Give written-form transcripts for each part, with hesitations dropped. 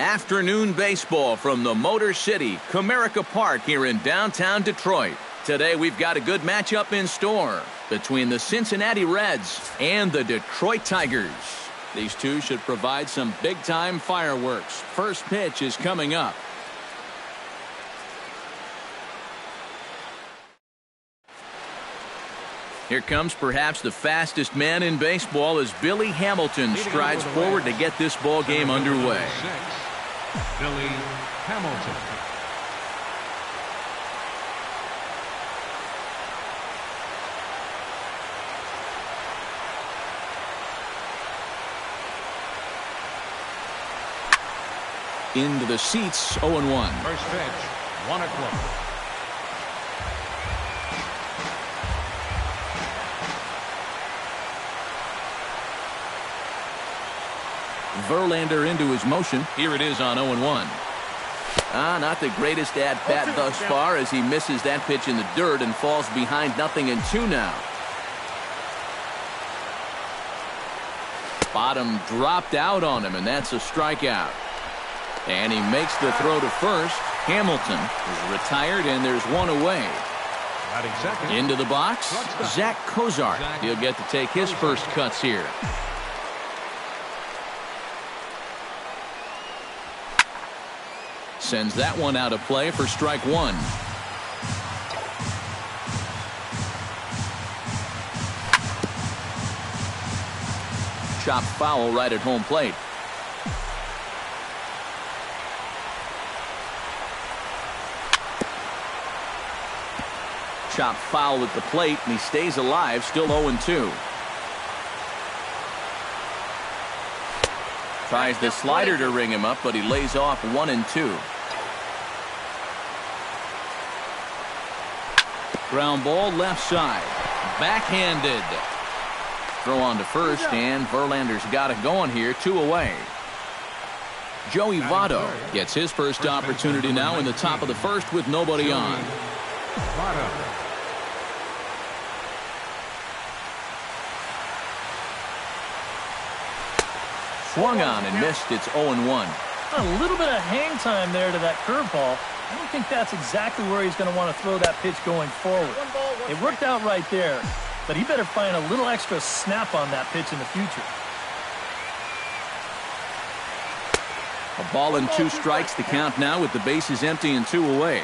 Afternoon baseball from the Motor City, Comerica Park here in downtown Detroit. Today we've got a good matchup in store between the Cincinnati Reds and the Detroit Tigers. These two should provide some big-time fireworks. First pitch is coming up. Here comes perhaps the fastest man in baseball as Billy Hamilton strides forward to get this ball game underway. Billy Hamilton. Into the seats, 0-1. First pitch, 1 o'clock. Verlander into his motion. Here it is on 0-1. Not the greatest at-bat thus far as he misses that pitch in the dirt and falls behind 0-2 now. Bottom dropped out on him, and that's a strikeout. And he makes the throw to first. Hamilton is retired, and there's one away. Into the box, Zach Cozart. He'll get to take his first cuts here. Sends that one out of play for strike one. Chopped foul right at home plate. Chopped foul at the plate, and he stays alive, still 0-2. Tries the slider to ring him up, but he lays off 1-2. Ground ball left side. Backhanded. Throw on to first, and Verlander's got it going here. 2 away. Joey Votto gets his first opportunity now in the top of the first with nobody on. Swung on and missed. It's 0-1. A little bit of hang time there to that curveball. I don't think that's exactly where he's going to want to throw that pitch going forward. It worked out right there, but he better find a little extra snap on that pitch in the future. A ball and 2 strikes the count now with the bases empty and 2 away.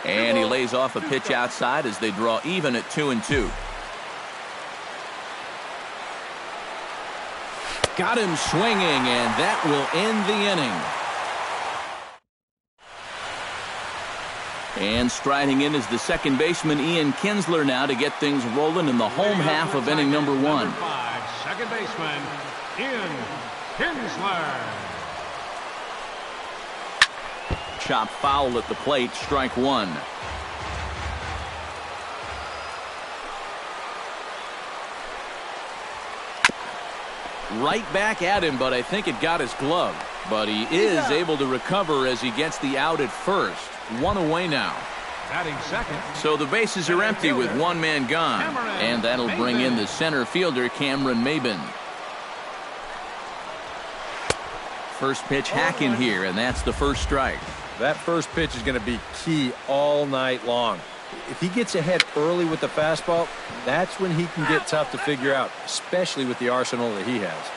And he lays off a pitch outside as they draw even at 2-2. Got him swinging, and that will end the inning. And striding in is the second baseman, Ian Kinsler, now to get things rolling in the home half of inning number 1. Number 5, second baseman, Ian Kinsler. Chop foul at the plate, strike 1. Right back at him, but I think it got his glove. But he is able to recover as he gets the out at first. 1 away now. Batting second. So the bases are empty with 1 man gone. And that'll bring in the center fielder, Cameron Maybin. First pitch hacking here, and that's the first strike. That first pitch is going to be key all night long. If he gets ahead early with the fastball, that's when he can get tough to figure out, especially with the arsenal that he has.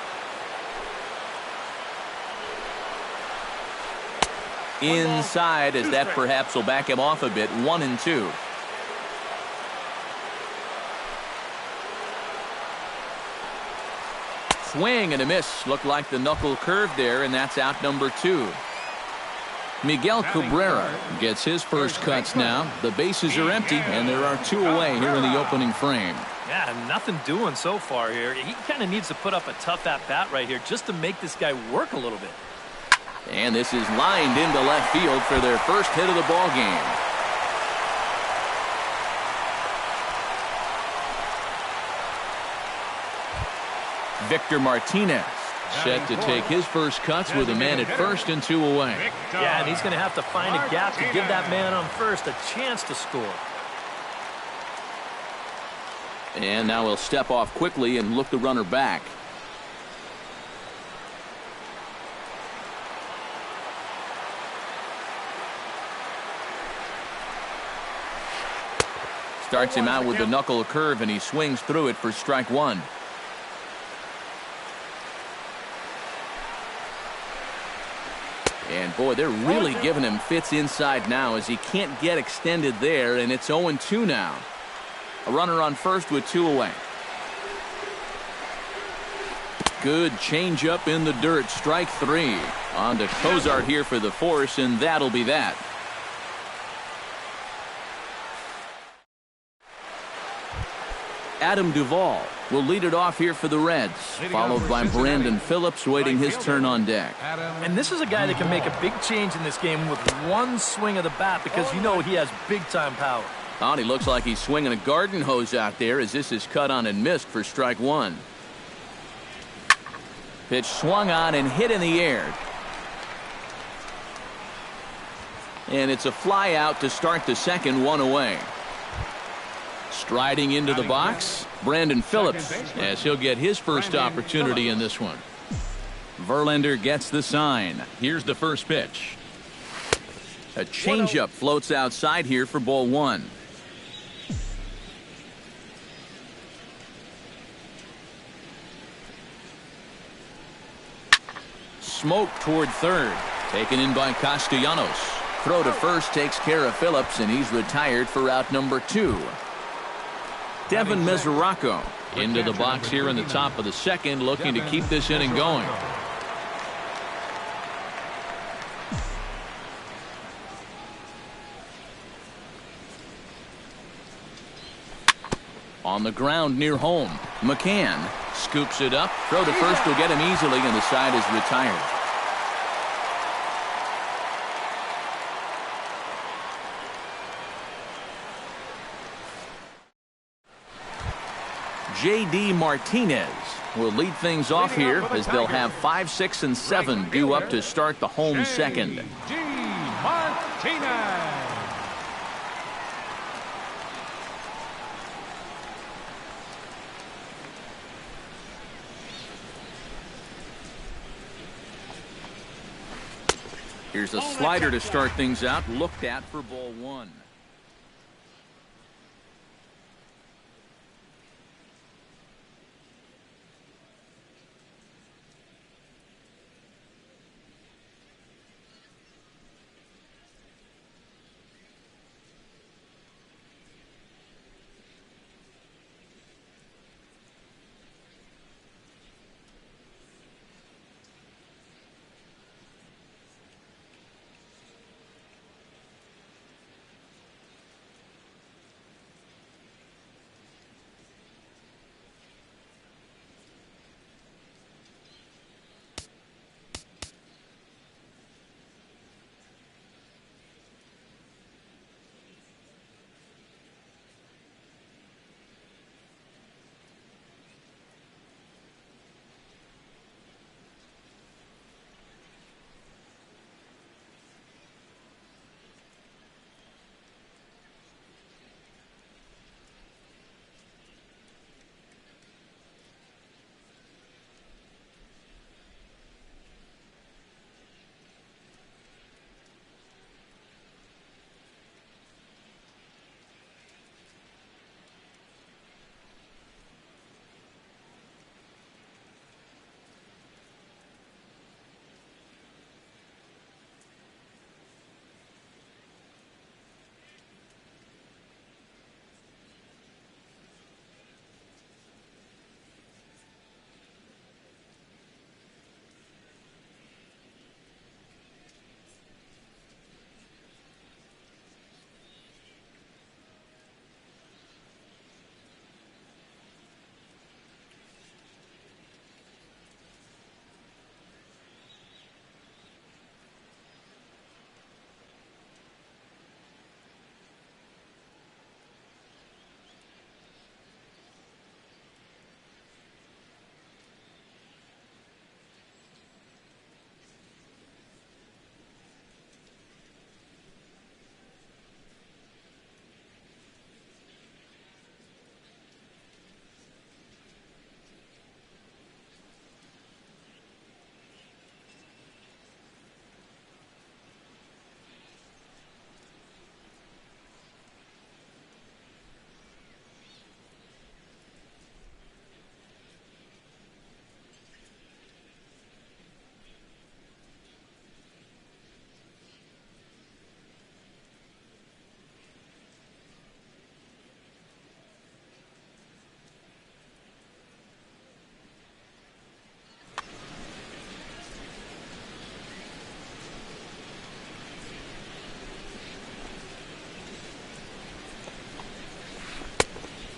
Inside, as that perhaps will back him off a bit. 1-2. Swing and a miss. Looked like the knuckle curve there, and that's out number 2. Miguel Cabrera gets his first cuts now. The bases are empty, and there are 2 away here in the opening frame. Yeah, nothing doing so far here. He kind of needs to put up a tough at-bat right here just to make this guy work a little bit. And this is lined into left field for their first hit of the ball game. Victor Martinez set to take his first cuts with a man at first and 2 away. Yeah, and he's going to have to find a gap to give that man on first a chance to score. And now he'll step off quickly and look the runner back. Starts him out with the knuckle curve, and he swings through it for strike one. And boy, they're really giving him fits inside now as he can't get extended there, and it's 0-2 now. A runner on first with 2 away. Good changeup in the dirt, strike 3. On to Cozart here for the force, and that'll be that. Adam Duvall will lead it off here for the Reds, followed by Brandon Phillips waiting his turn on deck. And this is a guy that can make a big change in this game with one swing of the bat because you know he has big-time power. Oh, he looks like he's swinging a garden hose out there as this is cut on and missed for strike one. Pitch swung on and hit in the air. And it's a fly out to start the second, 1 away. Striding into the box, Brandon Phillips, as he'll get his first opportunity in this one. Verlander gets the sign. Here's the first pitch. A changeup floats outside here for ball 1. Smoke toward third, taken in by Castellanos. Throw to first takes care of Phillips, and he's retired for out number 2. Devin Mesoraco into the box here in the top of the second, looking to keep this inning going. On the ground near home, McCann scoops it up. Throw to first will get him easily, and the side is retired. J.D. Martinez will lead things off here as they'll have 5, 6, and 7 due up to start the home second. J.D. Martinez. Here's a slider to start things out, looked at for ball 1.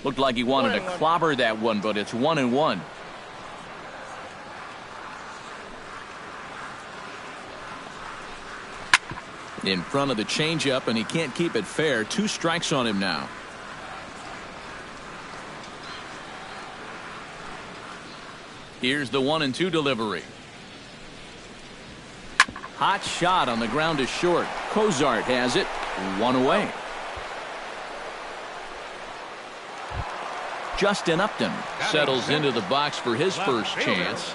Looked like he wanted to clobber that one, but it's 1-1. In front of the changeup, and he can't keep it fair. 2 strikes on him now. Here's the 1-2 delivery. Hot shot on the ground is short. Cozart has it. 1 away. Justin Upton settles into the box for his first chance.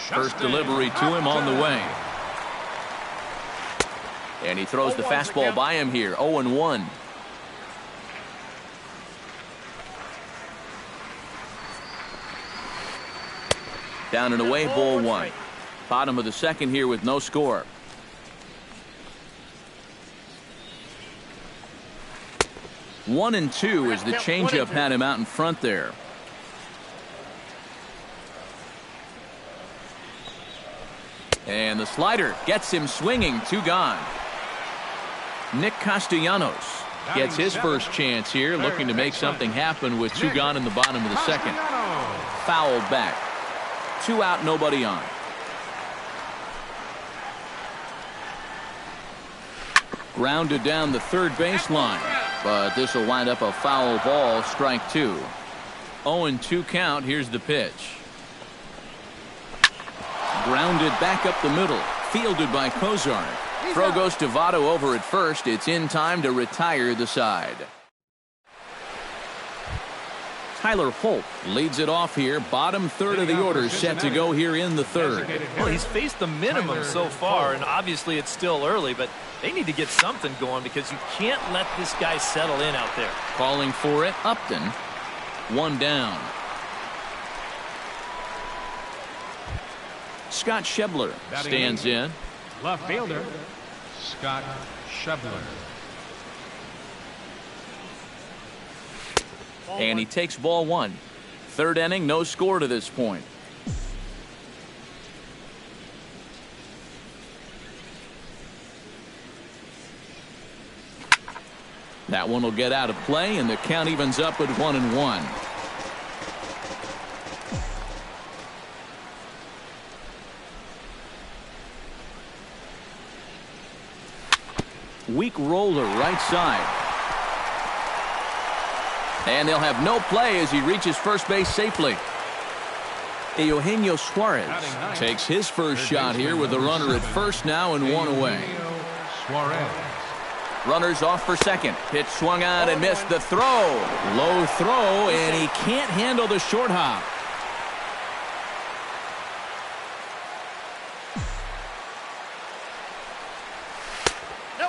First delivery to him on the way. And he throws the fastball by him here. 0-1. Down and away, ball 1. Bottom of the second here with no score. One and two as the changeup had him out in front there. And the slider gets him swinging. 2 gone. Nick Castellanos gets his first chance here, looking to make something happen with 2 gone in the bottom of the second. Fouled back. 2 out, nobody on. Grounded down the third baseline, but this will wind up a foul ball. Strike 2. 0-2 count. Here's the pitch. Grounded back up the middle. Fielded by Cozart. Throw goes to Votto over at first. It's in time to retire the side. Tyler Holt leads it off here. Bottom third of the order set to go here in the third. Well, he's faced the minimum so far, and obviously it's still early, but they need to get something going because you can't let this guy settle in out there. Calling for it, Upton. 1 down. Scott Schebler stands in. Left fielder, Scott Schebler. And he takes ball 1. Third inning, no score to this point. That one will get out of play, and the count evens up at 1-1. Weak roller right side. And they'll have no play as he reaches first base safely. Eugenio Suarez takes his first shot here with a runner at first now and 1 away. Runners off for second. Pitch swung on and missed. The throw. Low throw, and he can't handle the short hop.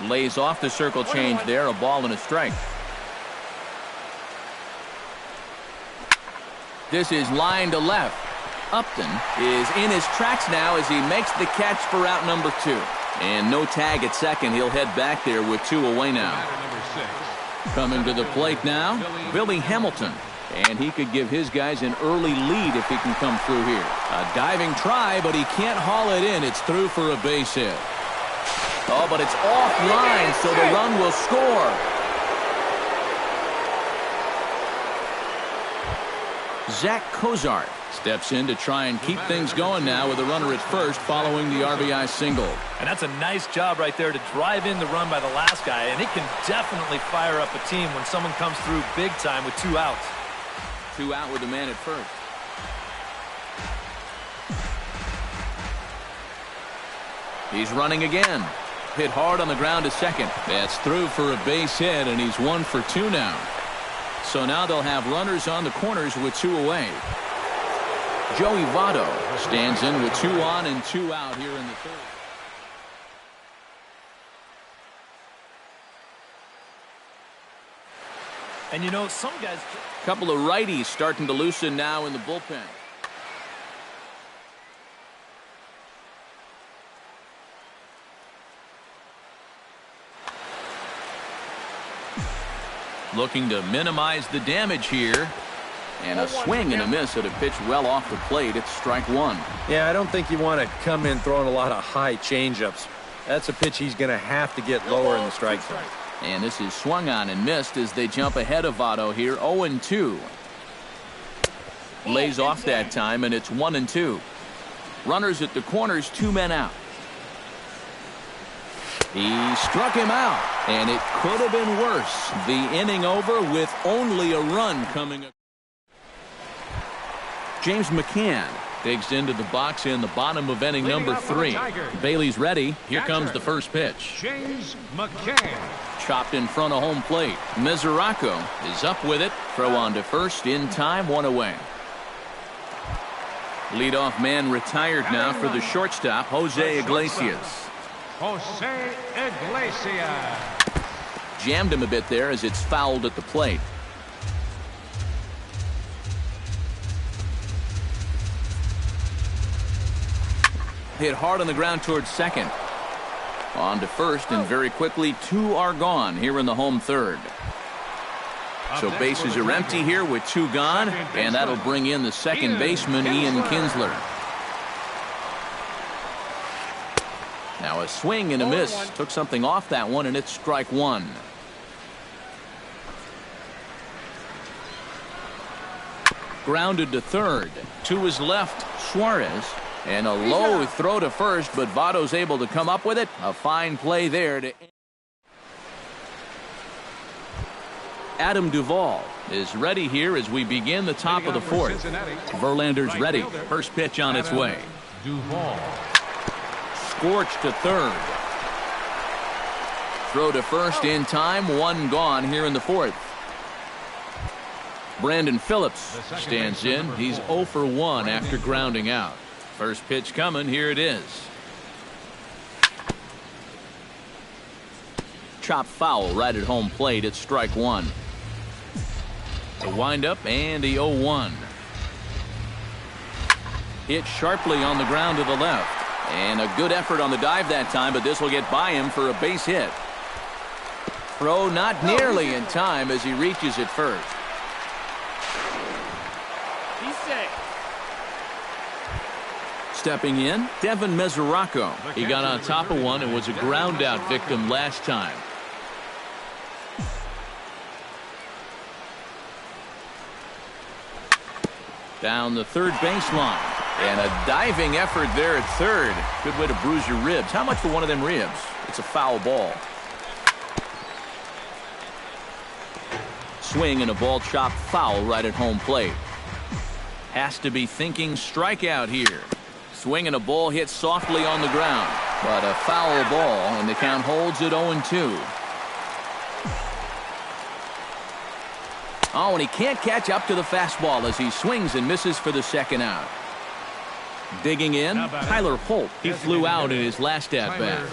Lays off the circle change there. A ball and a strike. This is line to left. Upton is in his tracks now as he makes the catch for out number 2. And no tag at second. He'll head back there with 2 away now. Coming to the plate now, Billy Hamilton. And he could give his guys an early lead if he can come through here. A diving try, but he can't haul it in. It's through for a base hit. Oh, but it's offline, so the run will score. Zach Cozart steps in to try and keep things going now with a runner at first following the RBI single. And that's a nice job right there to drive in the run by the last guy, and it can definitely fire up a team when someone comes through big time with 2 outs. 2 out with the man at first. He's running again. Hit hard on the ground to second. That's through for a base hit, and he's 1 for 2 now. So now they'll have runners on the corners with 2 away. Joey Votto stands in with 2 on and 2 out here in the third. And you know, some guys... Couple of righties starting to loosen now in the bullpen. Looking to minimize the damage here. And a swing and a miss at a pitch well off the plate. It's strike 1. Yeah, I don't think you want to come in throwing a lot of high changeups. That's a pitch he's going to have to get lower in the strike zone. And this is swung on and missed as they jump ahead of Votto here. 0-2. Lays off that time, and it's 1-2. Runners at the corners, 2 men out. He struck him out, and it could have been worse. The inning over with only a run coming. James McCann digs into the box in the bottom of inning number 3. Bailey's ready. Here comes the first pitch. James McCann. Chopped in front of home plate. Mesoraco is up with it. Throw on to first in time, 1 away. Leadoff man retired now for the shortstop, Jose Iglesias. Jose Iglesias. Jammed him a bit there as it's fouled at the plate. Hit hard on the ground towards second. On to first, and very quickly 2 are gone here in the home third. So bases are empty here with 2 gone, and that'll bring in the second baseman, Ian Kinsler. Now a swing and a miss. Took something off that one, and it's strike 1. Grounded to third. To his left, Suarez. And a low throw to first, but Votto's able to come up with it. A fine play there to Adam Duvall is ready here as we begin the top of the 4th. Verlander's ready. First pitch on its way. Duvall. Scorched to third. Throw to first in time. 1 gone here in the 4th. Brandon Phillips stands in. He's 0 for 1 after grounding out. First pitch coming. Here it is. Chop foul right at home plate. It's strike 1. The windup and the 0-1. Hit sharply on the ground to the left. And a good effort on the dive that time, but this will get by him for a base hit. Throw not nearly in time as he reaches it first. He's safe. Stepping in, Devin Mesoraco. He got on top of one and was a ground out victim last time. Down the third baseline. And a diving effort there at third. Good way to bruise your ribs. How much for one of them ribs? It's a foul ball. Swing and a ball chopped foul right at home plate. Has to be thinking strikeout here. Swing and a ball hit softly on the ground. But a foul ball, and the count holds at 0-2. Oh, and he can't catch up to the fastball as he swings and misses for the second out. Digging in, Tyler Holt. He flew out in his last at-bat.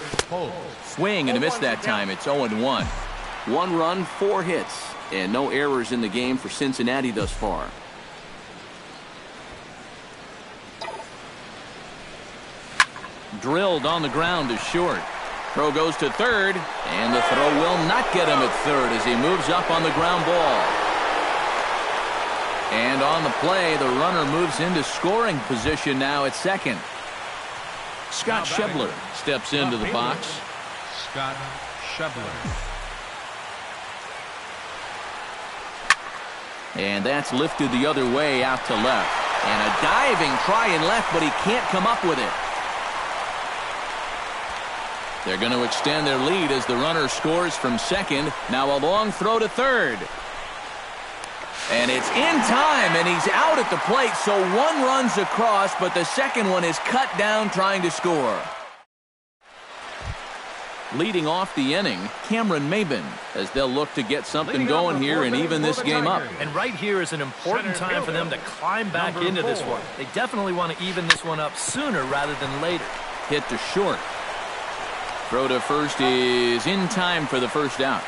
Swing and a miss that time. It's 0-1. 1 run, 4 hits, and no errors in the game for Cincinnati thus far. Drilled on the ground to short. Throw goes to third, and the throw will not get him at third as he moves up on the ground ball. And on the play, the runner moves into scoring position now at second. Scott Schebler steps into the box. Scott Schebler. And that's lifted the other way out to left. And a diving try in left, but he can't come up with it. They're going to extend their lead as the runner scores from second. Now a long throw to third. And it's in time, and he's out at the plate, so 1 run's across, but the second one is cut down trying to score. Leading off the inning, Cameron Maybin, as they'll look to get something going here and even this game up. And right here is an important time for them to climb back into this one. They definitely want to even this one up sooner rather than later. Hit to short. Throw to first is in time for the first out.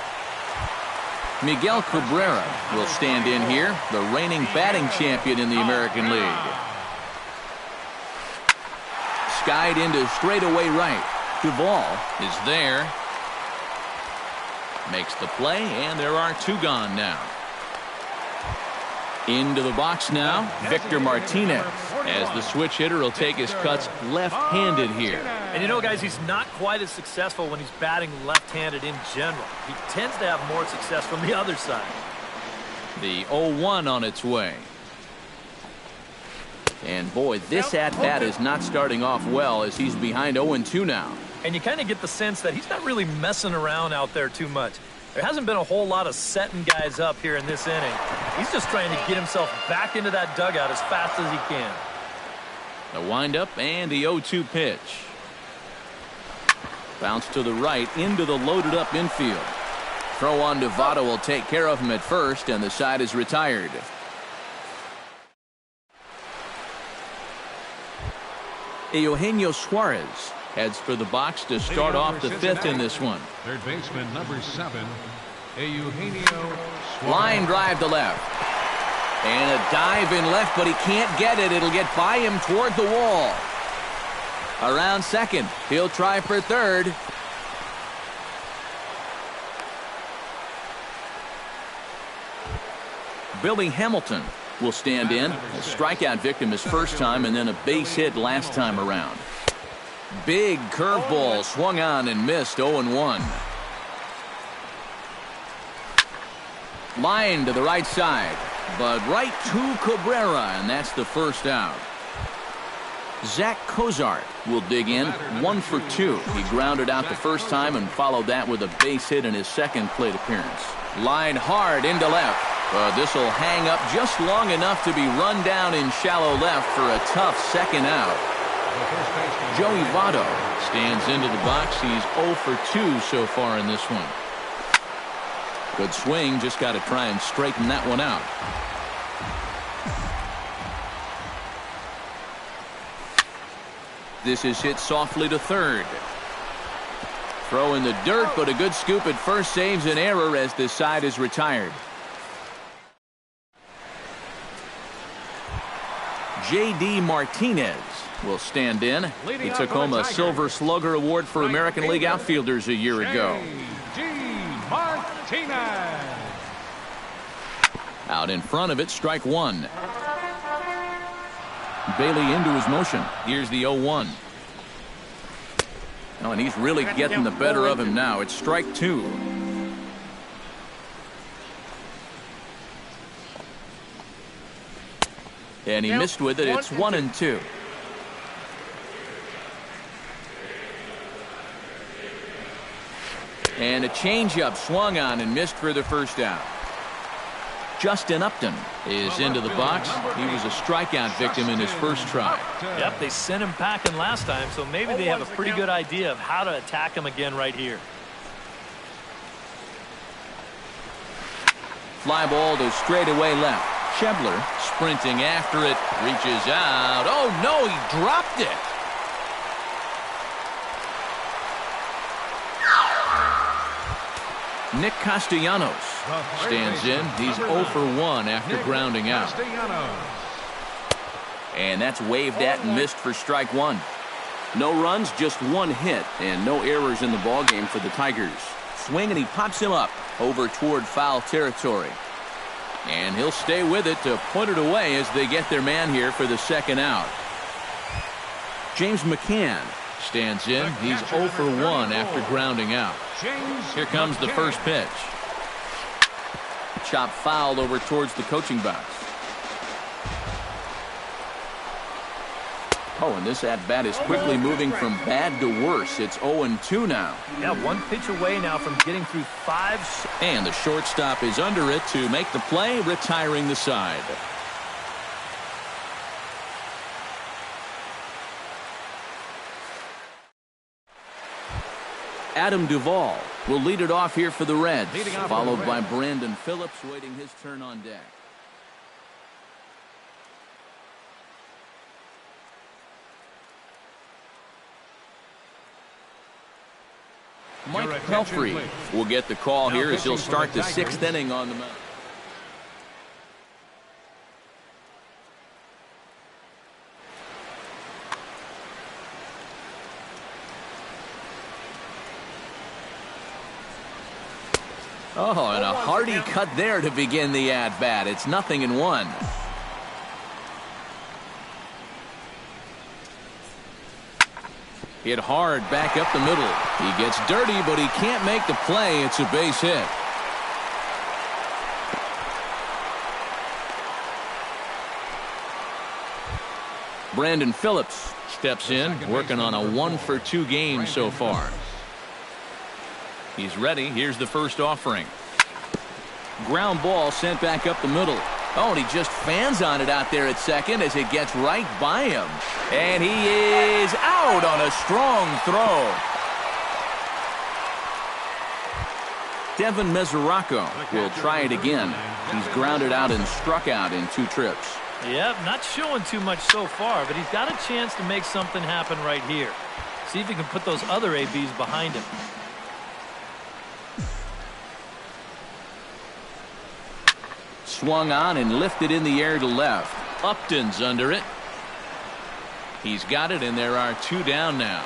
Miguel Cabrera will stand in here, the reigning batting champion in the American League. Skied into straightaway right. Duvall is there. Makes the play, and there are 2 gone now. Into the box now, Victor Martinez, as the switch hitter will take his cuts left-handed here. And you know, guys, he's not quite as successful when he's batting left-handed in general. He tends to have more success from the other side. The 0-1 on its way. And boy, this at-bat is not starting off well as he's behind 0-2 now. And you kind of get the sense that he's not really messing around out there too much. There hasn't been a whole lot of setting guys up here in this inning. He's just trying to get himself back into that dugout as fast as he can. The windup and the 0-2 pitch. Bounce to the right into the loaded up infield. Throw on to Votto will take care of him at first, and the side is retired. Eugenio Suarez heads for the box to start off the fifth in this one. Third baseman number 7, Eugenio Suarez. Line drive to left. And a dive in left, but he can't get it. It'll get by him toward the wall. Around second. He'll try for third. Billy Hamilton will stand in. A strikeout victim his first time and then a base hit last time around. Big curveball swung on and missed. 0-1. Line to the right side, but right to Cabrera, and that's the first out. Zach Cozart will dig in. 1 for 2. He grounded out the first time and followed that with a base hit in his second plate appearance. Line hard into left. This will hang up just long enough to be run down in shallow left for a tough second out. Joey Votto stands into the box. He's 0 for 2 so far in this one. Good swing, just got to try and straighten that one out. This is hit softly to third. Throw in the dirt, but a good scoop at first saves an error as this side is retired. J.D. Martinez will stand in. He took home a Silver Slugger Award for American League outfielders a year ago. J.D. Martinez. Out in front of it, strike one. Bailey into his motion. Here's the 0-1. Oh, and he's really getting the better of him now. It's strike two. And he missed with it. It's 1-2. And a changeup swung on and missed for the first out. Justin Upton is into the box. He was a strikeout victim in his first try. Yep, they sent him packing last time, so maybe they have a pretty good idea of how to attack him again right here. Fly ball to straightaway left. Schebler sprinting after it, reaches out. Oh no, he dropped it. Nick Castellanos stands in. He's 0 for 1 after grounding out. And that's waved at and missed for strike one. No runs, just one hit, and no errors in the ballgame for the Tigers. Swing, and he pops him up over toward foul territory. And he'll stay with it to put it away as they get their man here for the second out. James McCann stands in. He's 0 for 1 after grounding out. Here comes the first pitch. Chop fouled over towards the coaching box. Oh, and this at-bat is quickly moving from bad to worse. It's 0-2 now. Yeah, one pitch away now from getting through 5. And the shortstop is under it to make the play, retiring the side. Adam Duvall will lead it off here for the Reds, followed by Brandon Phillips waiting his turn on deck. Mike Pelfrey will get the call here as he'll start the 6th inning on the mound. Oh, and a hearty cut there to begin the at-bat. It's 0-1. Hit hard back up the middle. He gets dirty, but he can't make the play. It's a base hit. Brandon Phillips steps in, working on a 1-for-2 game so far. He's ready. Here's the first offering. Ground ball sent back up the middle. Oh, and he just fans on it out there at second as it gets right by him. And he is out on a strong throw. Devin Mesoraco will try it again. He's grounded out and struck out in 2 trips. Yep, not showing too much so far, but he's got a chance to make something happen right here. See if he can put those other ABs behind him. Swung on and lifted in the air to left. Upton's under it. He's got it, and there are 2 down now.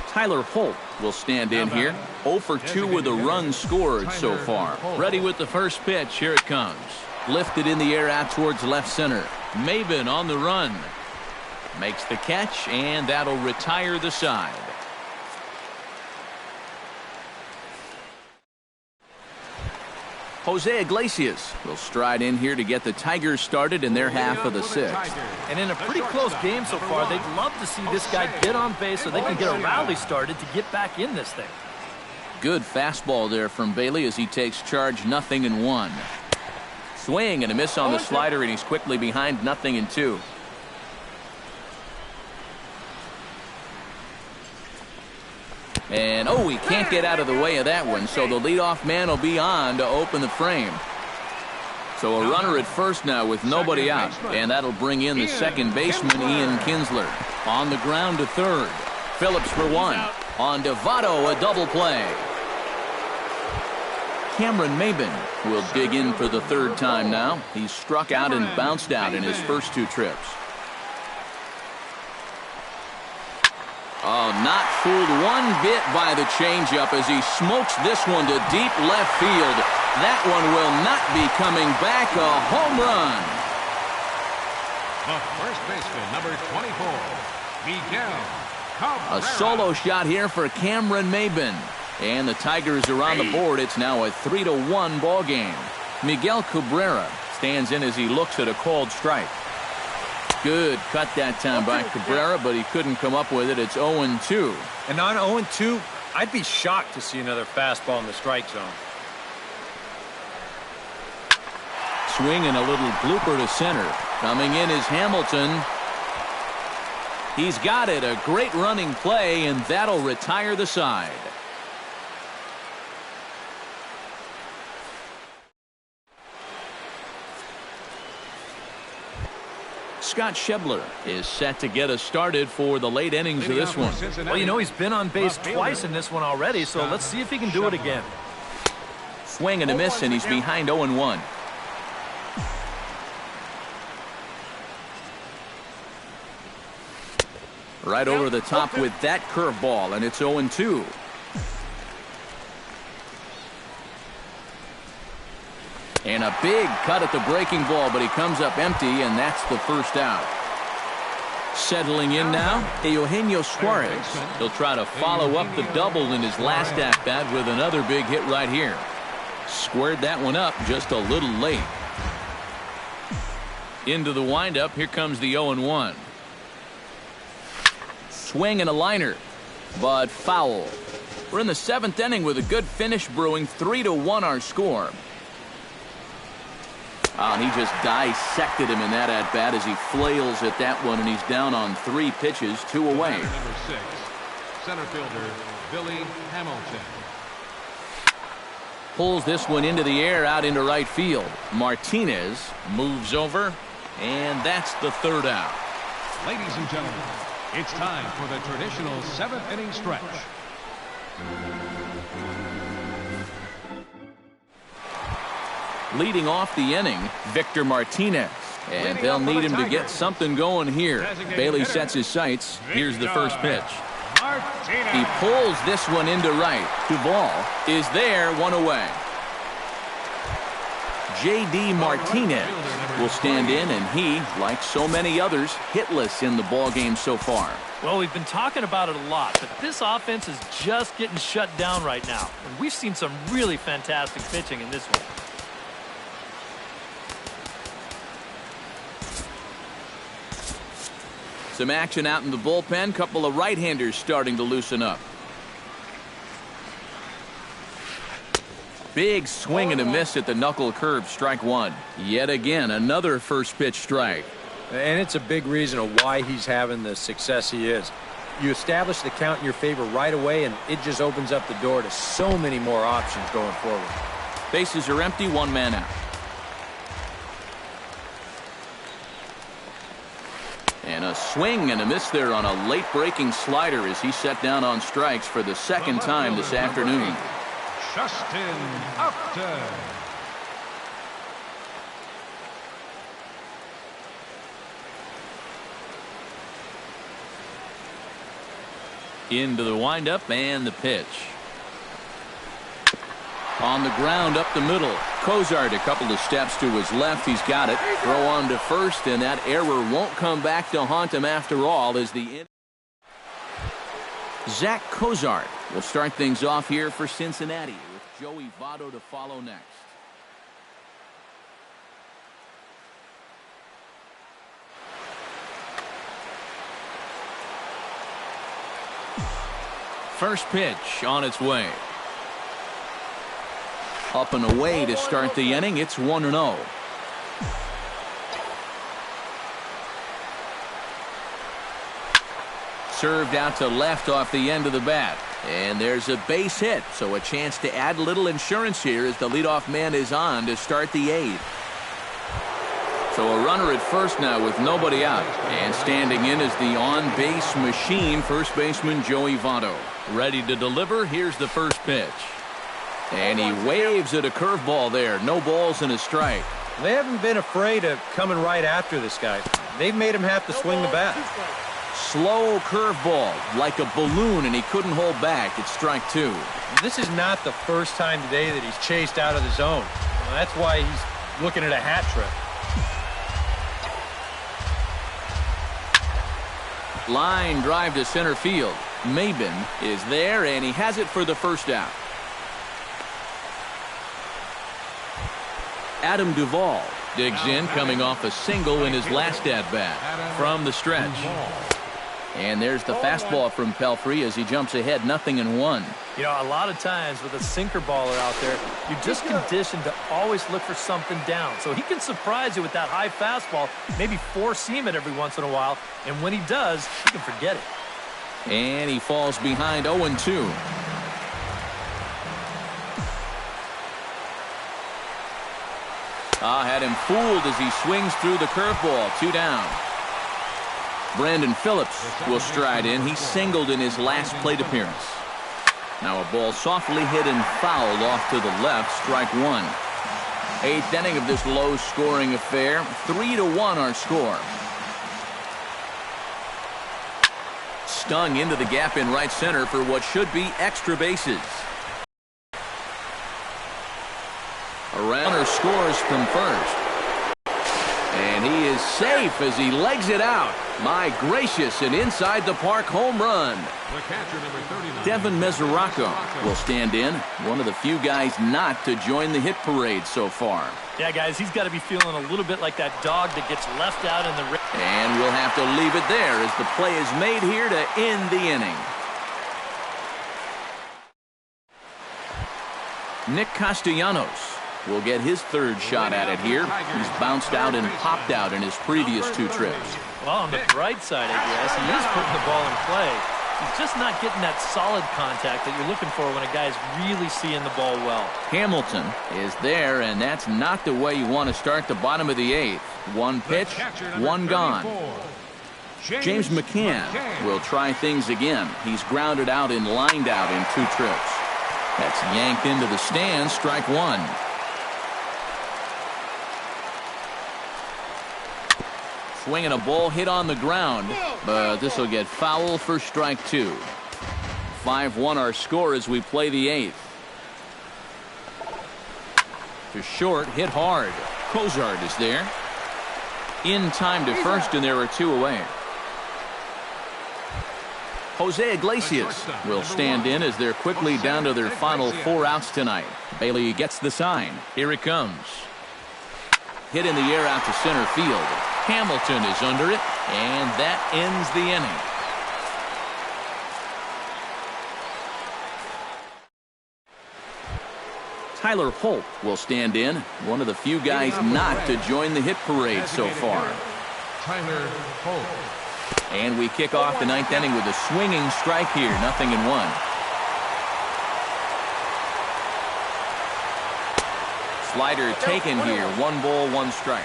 Tyler Holt will stand in here. 0 for 2 with a run scored so far. Ready with the first pitch. Here it comes. Lifted in the air out towards left center. Maben on the run. Makes the catch, and that'll retire the side. Jose Iglesias will stride in here to get the Tigers started in their half of the 6th. And in a pretty close game so far, they'd love to see this guy get on base so they can get a rally started to get back in this thing. Good fastball there from Bailey as he takes charge 0-1. Swing and a miss on the slider, and he's quickly behind 0-2. And, oh, he can't get out of the way of that one, so the leadoff man will be on to open the frame. So a runner at first now with nobody out, and that'll bring in the second baseman, Ian Kinsler. On the ground to third. Phillips for 1. On to Votto, a double play. Cameron Maben will dig in for the 3rd time now. He's struck out and bounced out in his first 2 trips. Oh, not fooled one bit by the changeup as he smokes this one to deep left field. That one will not be coming back. A home run. The first baseman, number 24, Miguel Cabrera. A solo shot here for Cameron Maben. And the Tigers are on the board. It's now a 3-1 ball game. Miguel Cabrera stands in as he looks at a called strike. Good cut that time by Cabrera, but he couldn't come up with it. It's 0-2. And on 0-2, I'd be shocked to see another fastball in the strike zone. Swing and a little blooper to center. Coming in is Hamilton. He's got it. A great running play, and that'll retire the side. Scott Schebler is set to get us started for the late innings of this one. Well, you know, he's been on base twice in this one already, so let's see if he can do it again. Swing and a miss, and he's behind 0-1. Right over the top with that curveball, and it's 0-2. And a big cut at the breaking ball, but he comes up empty, and that's the first out. Settling in now, Eugenio Suarez. He'll try to follow up the double in his last at-bat with another big hit right here. Squared that one up just a little late. Into the windup, here comes the 0-1. Swing and a liner, but foul. We're in the 7th inning with a good finish brewing. 3-1 our score. Oh, and he just dissected him in that at-bat as he flails at that one, and he's down on 3 pitches, 2 away. Number 6, center fielder Billy Hamilton. Pulls this one into the air out into right field. Martinez moves over, and that's the 3rd out. Ladies and gentlemen, it's time for the traditional 7th inning stretch. Leading off the inning, Victor Martinez. And they'll need him to get something going here. Bailey sets his sights. Here's the first pitch. He pulls this one into right. Duvall is there, 1 away. J.D. Martinez will stand in, and he, like so many others, hitless in the ballgame so far. Well, we've been talking about it a lot, but this offense is just getting shut down right now. And we've seen some really fantastic pitching in this one. Some action out in the bullpen. Couple of right-handers starting to loosen up. Big swing and a miss at the knuckle curve. Strike one. Yet again, another first pitch strike. And it's a big reason of why he's having the success he is. You establish the count in your favor right away, and it just opens up the door to so many more options going forward. Bases are empty, one man out. And a swing and a miss there on a late breaking slider as he set down on strikes for the second time this afternoon. Justin Upton. Into the windup and the pitch. On the ground up the middle. Cozart a couple of steps to his left. He's got it. Throw on to first, and that error won't come back to haunt him after all as the Zach Cozart will start things off here for Cincinnati with Joey Votto to follow next. First pitch on its way. Up and away to start the inning. It's 1-0. Served out to left off the end of the bat. And there's a base hit, so a chance to add a little insurance here as the leadoff man is on to start the eighth. So a runner at first now with nobody out. And standing in is the on-base machine, first baseman Joey Votto. Ready to deliver. Here's the first pitch. And he waves at a curveball there. No balls and a strike. They haven't been afraid of coming right after this guy. They've made him have to swing the bat. Slow curveball like a balloon, and he couldn't hold back. It's strike two. This is not the first time today that he's chased out of the zone. That's why he's looking at a hat trick. Line drive to center field. Maben is there, and he has it for the first out. Adam Duvall digs in, coming off a single in his last at-bat from the stretch. And there's the fastball from Pelfrey as he jumps ahead 0-1. You know, a lot of times with a sinker baller out there, you're just conditioned to always look for something down. So he can surprise you with that high fastball, maybe four-seam it every once in a while. And when he does, you can forget it. And he falls behind 0-2. Had him fooled as he swings through the curveball. 2 down. Brandon Phillips will stride in. He singled in his last plate appearance. Now a ball softly hit and fouled off to the left. Strike one. Eighth inning of this low-scoring affair. 3-1 our score. Stung into the gap in right center for what should be extra bases. A runner scores from first. And he is safe as he legs it out. My gracious, an inside the park home run. The catcher, number 39. Devin Mesoraco will stand in. One of the few guys not to join the hit parade so far. Yeah, guys, he's got to be feeling a little bit like that dog that gets left out in the ring. And we'll have to leave it there as the play is made here to end the inning. Nick Castellanos will get his third shot at it here. He's bounced out and popped out in his previous 2 trips. Well, on the bright side, I guess, he is putting the ball in play. He's just not getting that solid contact that you're looking for when a guy's really seeing the ball well. Hamilton is there, and that's not the way you want to start the bottom of the 8th. 1 pitch, 1 gone. James McCann will try things again. He's grounded out and lined out in 2 trips. That's yanked into the stands. Strike one. Swinging a ball hit on the ground, but this will get foul for strike two. 5-1 our score as we play the 8th. To short, hit hard. Cozart is there. In time to first, and there are 2 away. Jose Iglesias will stand in as they're quickly down to their final 4 outs tonight. Bailey gets the sign. Here it comes. Hit in the air out to center field. Hamilton is under it, And that ends the inning. Tyler Holt will stand in, one of the few guys not to join the hit parade so far. Tyler Holt. And we kick off the ninth inning with a swinging strike here, 0-1. Slider taken here, 1 ball, 1 strike.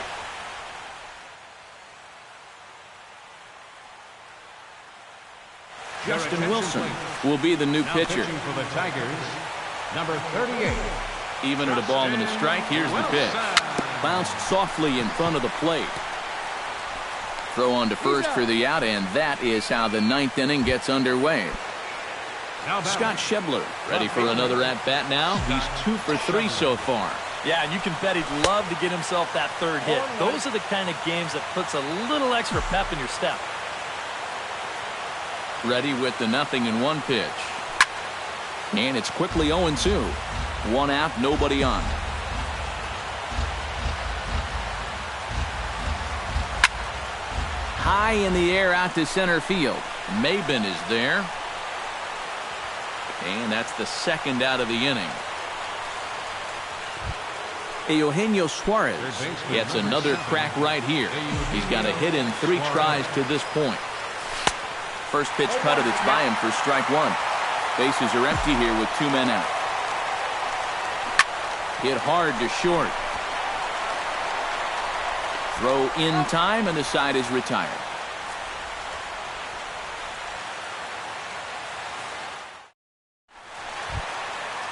Justin Wilson will be the new pitcher. For the Tigers, number 38. Even at a ball and a strike, here's the pitch. Bounced softly in front of the plate. Throw on to first for the out, and that is how the ninth inning gets underway. Scott Schebler ready for another at-bat now. He's 2 for 3 so far. Yeah, and you can bet he'd love to get himself that third hit. Those are the kind of games that puts a little extra pep in your step. Ready with the 0-1 pitch. And it's quickly 0-2. 1 out, nobody on. High in the air out to center field. Maben is there. And that's the second out of the inning. Eugenio Suarez gets another crack right here. He's got a hit in 3 tries to this point. First pitch cut it, it's by him for strike 1. Bases are empty here with 2 men out. Hit hard to short. Throw in time, and the side is retired.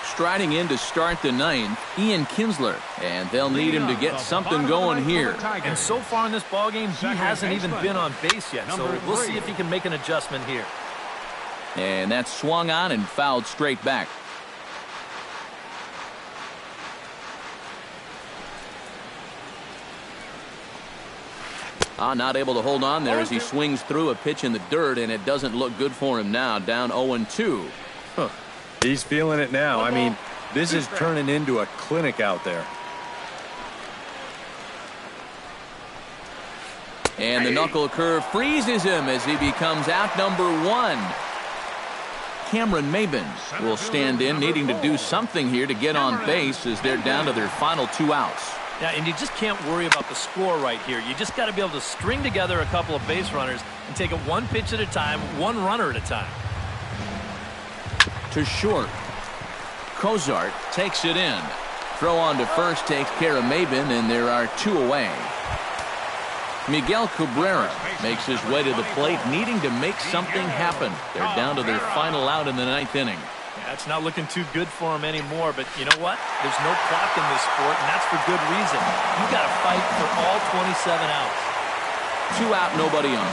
Striding in to start the ninth, Ian Kinsler, and they'll need him to get something going here. And so far in this ballgame, he hasn't even been on base yet, so we'll see if he can make an adjustment here. And that's swung on and fouled straight back. Not able to hold on there as he swings through a pitch in the dirt, and it doesn't look good for him now, down 0-2. Huh. He's feeling it now. I mean, this is turning into a clinic out there. And the knuckle curve freezes him as he becomes out number 1. Cameron Maben will stand in, needing to do something here to get on base as they're down to their final 2 outs. Yeah, and you just can't worry about the score right here. You just got to be able to string together a couple of base runners and take it 1 pitch at a time, 1 runner at a time. To short. Cozart takes it in. Throw on to first takes care of Maben, and there are 2 away. Miguel Cabrera makes his way to the plate, needing to make something happen. They're down to their final out in the ninth inning. Yeah, it's not looking too good for him anymore, but you know what? There's no clock in this sport, and that's for good reason. You got to fight for all 27 outs. 2 out, nobody on.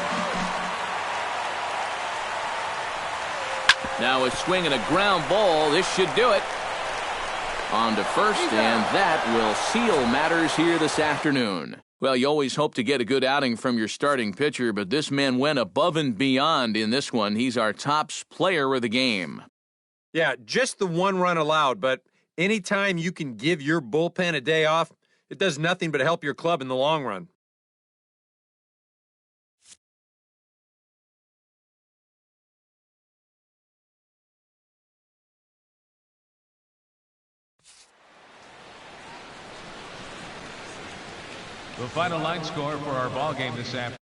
Now a swing and a ground ball. This should do it. On to first, and that will seal matters here this afternoon. Well, you always hope to get a good outing from your starting pitcher, but this man went above and beyond in this one. He's our top player of the game. Yeah, just the 1 run allowed, but anytime you can give your bullpen a day off, it does nothing but help your club in the long run. The final line score for our ball game this afternoon.